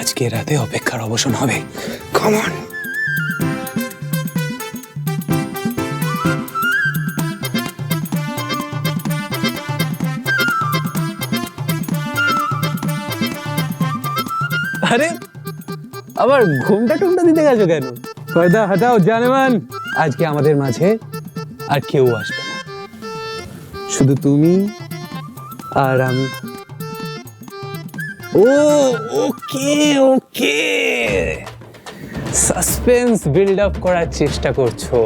আজকে রাতে অপেক্ষার অবসান হবে। Come on. আরে আবার ঘুমটা টুমটা দিতে গেছো কেন? পর্দা হটাও জানেমান, আজকে আমাদের মাঝে আর কেউ আসবে না, শুধু তুমি আর আমি। ও ওকে ওকে, সাসপেন্স বিল্ড আপ করার চেষ্টা করছো,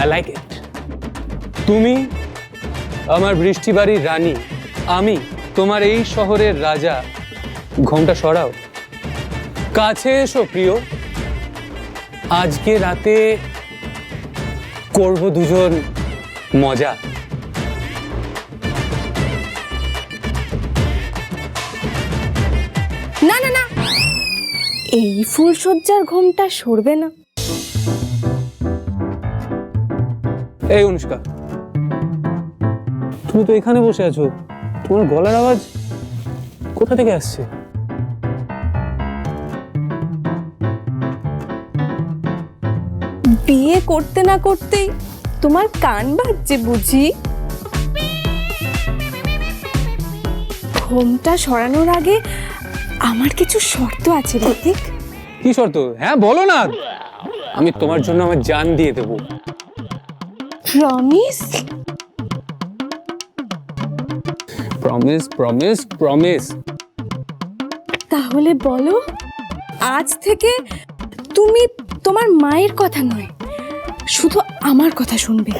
আই লাইক ইট। তুমি আমার বৃষ্টিবাড়ির রানী, আমি তোমার এই শহরের রাজা। ঘোমটা সরাও, কাছে এসো প্রিয়। আজকে রাতে করব দুজন মজা। না না না, এই ফুলসজ্জার ঘোমটা সরবে না। এই অনুষ্কা, তুমি তো এখানে বসে আছো, তোমার গলার আওয়াজ কোথা থেকে আসছে? বিয়ে করতে না করতেই তোমার কান বাজছে বুঝি? ঘোমটা সরানোর আগে আমার কিছু শর্ত আছে ঋতিক। কি শর্ত? হ্যাঁ বলো না, আমি তোমার জন্য আমার জান দিয়ে দেবো। প্রমিস? Promise promise promise. তাহলে বলো, আজ থেকে তুমি তোমার মায়ের কথা নয়, শুধু আমার কথা শুনবে।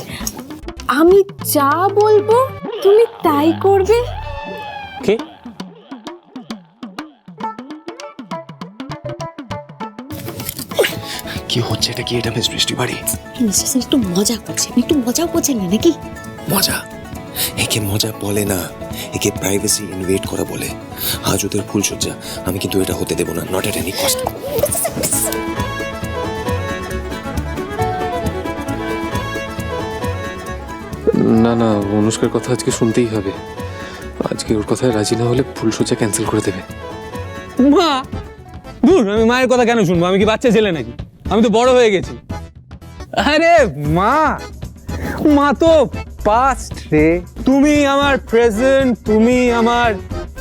আমি যা বলবো তুমি তাই করবে। কি? কি হচ্ছে এটা? কি এটা মিস বৃষ্টিবাড়ি? মিসেস একটু মজা করছেন, একটু মজাও করছেন না নাকি? মজা? একে মজা বলে না, একে প্রাইভেসি ইনভেড করা বলে। আজ ওদের ফুলসজ্জা, আমি কিন্তু এটা হতে দেবো না, নট এট এনি কস্ট। না না, অনুষ্কার কথা আজকে শুনতেই হবে। আজকে ওর কথায় রাজি না হলে ফুলসজ্জা ক্যান্সেল করে দেবে। মা, দূর, আমি মায়ের কথা কেন শুনবো? আমি কি বাচ্চা ছেলে নাকি? আমি তো বড় হয়ে গেছি। আরে মা, মা তো পাস্ট রে, তুমি আমার প্রেজেন্ট, তুমি আমার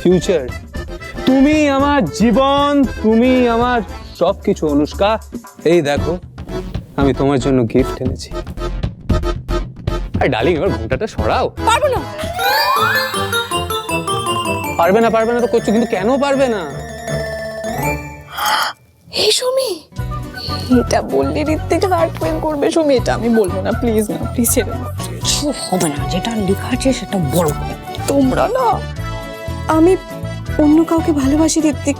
ফিউচার, তুমি আমার জীবন, তুমি আমার সবকিছু। অনুষ্কা, এই দেখো আমি তোমার জন্য গিফট এনেছি। আর ডার্লিং, এবার ঘোমটাটা সরাও। পারবো না। পারবে না পারবে না তো করছো, কিন্তু কেন পারবে না? এই সুমি, এটা বললে ঋতিক হার্ট পেন করবে। সুমি, এটা আমি বলবো না, প্লিজ না, প্লিজ ছেড়ে দাও। কিছু হবে না, যেটা লেখা আছে সেটা বলো। তোমরা না, আমি অন্য কাউকে ভালোবাসি ঋতিক,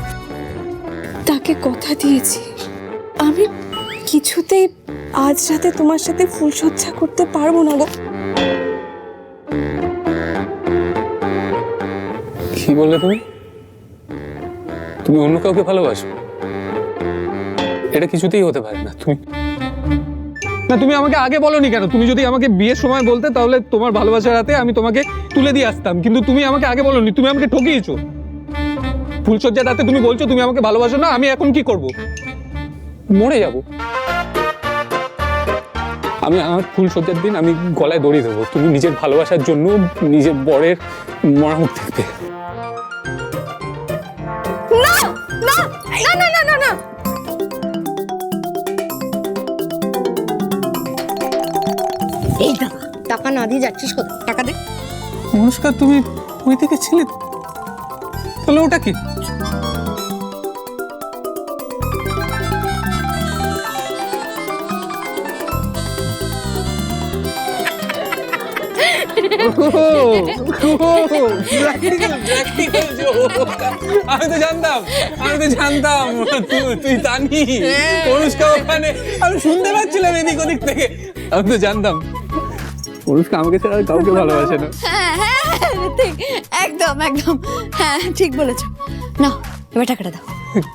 তাকে কথা দিয়েছি। আমি কিছুতেই আজ রাতে তোমার সাথে ফুলসজ্জা করতে পারবো না গো। কি বললে তুমি? তুমি অন্য কাউকে ভালোবাসো? এটা কিছুতেই হতে পারে না। তুমি আমাকে আগে বলনি কেন? তুমি যদি আমাকে বিয়ের সময় বলতে, তাহলে তোমার ভালোবাসার হাতে আমি তোমাকে তুলে দিয়ে আসতাম, কিন্তু তুমি আমাকে আগে বলনি। তুমি আমাকে ঠকিয়েছো। ফুলসজ্জার রাতে তুমি বলছো তুমি আমাকে ভালোবাসো না। আমি এখন কি করব? মরে যাব। আমি আমার ফুলসজ্জার দিন আমি গলায় দড়ি দেবো। তুমি নিজের ভালোবাসার জন্য নিজের বরের মরামুখ দেখবে। না না না না না না না, এই টাকা, টাকা না দিয়ে যাচ্ছিস কোথায়? টাকা দে। নমস্কার, তুমি ওই থেকে ছিলে? তাহলে ওটা কি? আমি তো জানতাম তুই জানি অনুষ্কা ওখানে। আমি শুনতে পাচ্ছিলাম এদিক ওদিক থেকে। আমি তো জানতাম অনুষ্কা আমাকে ছাড়া আর কাউকে ভালোবাসে না। হ্যাঁ হ্যাঁ ঋতিক, একদম একদম, হ্যাঁ ঠিক বলেছো। না, এবার টাকাটা দাও।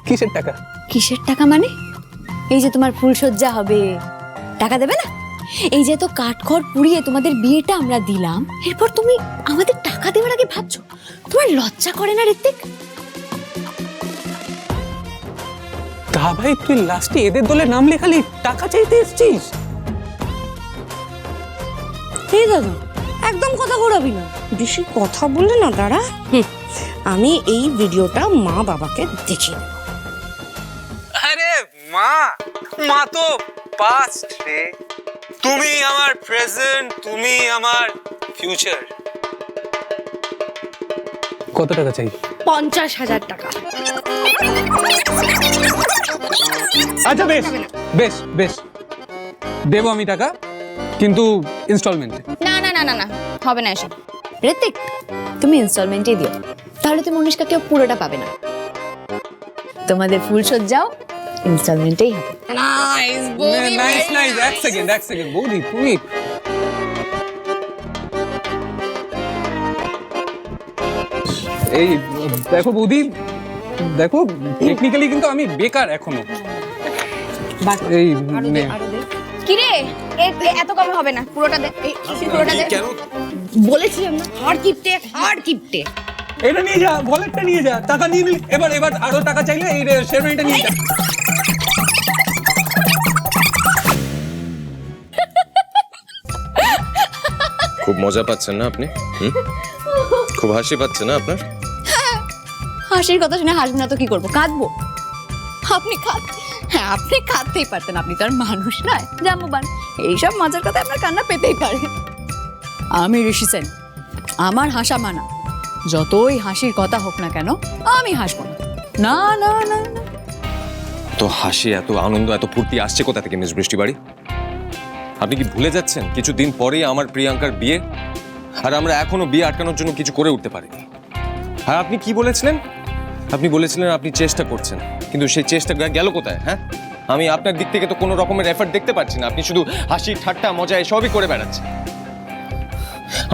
কিসের টাকা? কিসের টাকা মানে? এই যে তোমার ফুলসজ্জা হবে, টাকা দেবে না? এই যে তো কাঠখড় পুড়িয়ে তোমাদের বিয়েটা আমরা দিলাম, এরপর তুমি আমাদের টাকা দেওয়ার আগে ভাবছো? তোমার লজ্জা করে না ঋতিক? তা ভাই তুই লাস্টে এদের দলে নাম লেখালি, টাকা চাইতে এসেছিস? হে দাদা, একদম কথা ঘোরাবি না, বেশি কথা বললে না দাঁড়া। আমি এই ভিডিওটা মা বাবাকে দেখিয়ে দেবো। আরে মা, মা তো পাস্ট রে, তুমি আমার প্রেজেন্ট, তুমি আমার ফিউচার। কত টাকা চাই? 50,000 টাকা। আচ্ছা বেশ বেশ বেশ, দেবো আমি টাকা, কিন্তু ইনস্টলমেন্টে। না না না না না, হবে না এসব। ঋত্বিক, তুমি ইনস্টলমেন্টই দিও, তাহলে তুমি অনুষ্কা কেউ পুরোটা পাবে না। তোমাদের ফুলসজ্জাও ইনস্টলমেন্টেই হবে। নাইস নাইস, এক সেকেন্ড বৌদি, তুমি এই দেখো বৌদি, দেখো টেকনিক্যালি কিন্তু আমি বেকার এখনো। এই নে। কিরে, এত কমে হবে না, পুরোটা দে, পুরোটা দে। কেন? বলেছিলাম না, হাড় কিপটে। এটা নিয়ে যা, ওয়ালেটটা নিয়ে যা, টাকা নিয়ে নিলি। এবার আরো টাকা চাইলে এই শেরওয়ানিটা নিয়ে যা। খুব মজা পাচ্ছেন না আপনি? খুব হাসি পাচ্ছে না আপনার? হাসির কথা শুনে হাসবো না তো কি করবো, কাঁদবো? হ্যাঁ, আপনি কাঁদতেই পারতেন, আপনি তো আর মানুষ নয় জাম্বুবান। এইসব মজার কথা আপনার কান্না পেতেই পারে। আমি ঋষি সেন, আমার হাসা মানা, যতই হাসির কথা হোক না কেন আমি হাসবো না। না না না না। তো হাসি, এত আনন্দ, এত ফুর্তি আসছে কোথা থেকে মিস বৃষ্টি বাড়ি? আপনি কি ভুলে যাচ্ছেন কিছুদিন পরেই আমার প্রিয়াঙ্কার বিয়ে, আর আমরা এখনো বিয়ে আটকানোর জন্য কিছু করে উঠতে পারিনি? আর আপনি কি বলেছিলেন? আপনি বলেছিলেন আপনি চেষ্টা করছেন, কিন্তু সেই চেষ্টা গেল কোথায়? হ্যাঁ, আমি আপনার দিক থেকে তো কোনো রকমের এফর্ট দেখতে পাচ্ছি না, আপনি শুধু হাসি ঠাট্টা মজা এসবই করে বেড়াচ্ছেন।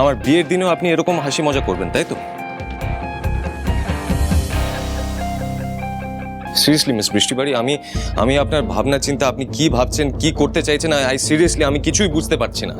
আমার বিয়ের দিনেও আপনি এরকম হাসি মজা করবেন, তাই তো? সিরিয়াসলি মিস বৃষ্টি বাড়ি, আমি আপনার ভাবনা চিন্তা, আপনি কি ভাবছেন, কি করতে চাইছেন, সিরিয়াসলি আমি কিছুই বুঝতে পারছি না।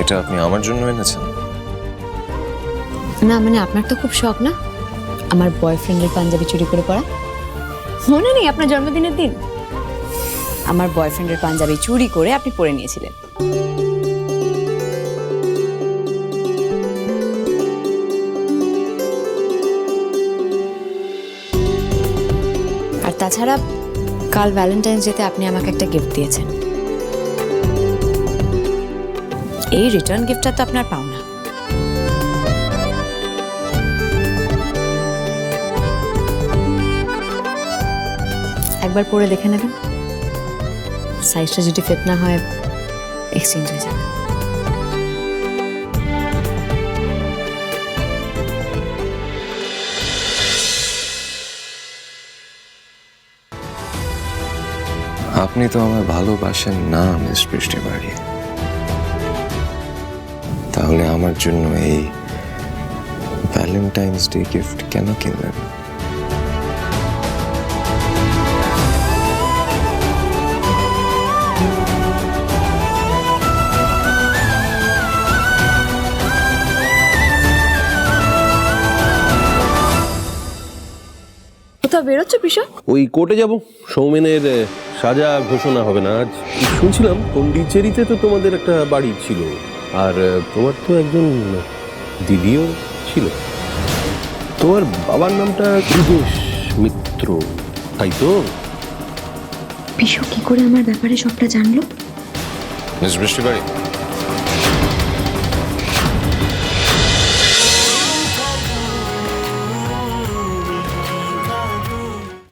এটা আপনি আমার জন্য এনেছেন? না মানে আপনার তো খুব শখ না আমার বয়ফ্রেন্ডের পাঞ্জাবি চুরি করে পরা? মনে নেই আপনার জন্মদিনের দিন আমার বয়ফ্রেন্ডের পাঞ্জাবি চুরি করে আপনি পরে নিয়েছিলেন। আর তাছাড়া কাল ভ্যালেন্টাইন্স ডেতে আপনি আমাকে একটা গিফট দিয়েছেন, এই রিটার্ন গিফটটা তো আপনার পাওনা। একবার পরে দেখে নেবেন, সাইজটা যদি ফিট না হয় এক্সচেঞ্জ হয়ে যাবে। আপনি তো আমায় ভালোবাসেন না মিস বৃষ্টি বাড়ি, তাহলে আমার জন্য এই ভ্যালেন্টাইন্স ডে গিফট কেন কিনলেন? কোথাও বেরোচ্ছ পিসা? ওই কোর্টে যাব, সৌমেনের সাজা ঘোষণা হবে না আজ। শুনছিলাম পন্ডিচেরিতে তো তোমাদের একটা বাড়ি ছিল, আর তোমার তো একজন দিদিও ছিল। তোমার বাবার নামটা কৃদেশ মিত্র, তাই তো? পিসু কি করে আমার ব্যাপারে সবটা জানলো? মিস বৃষ্টি বাড়ি,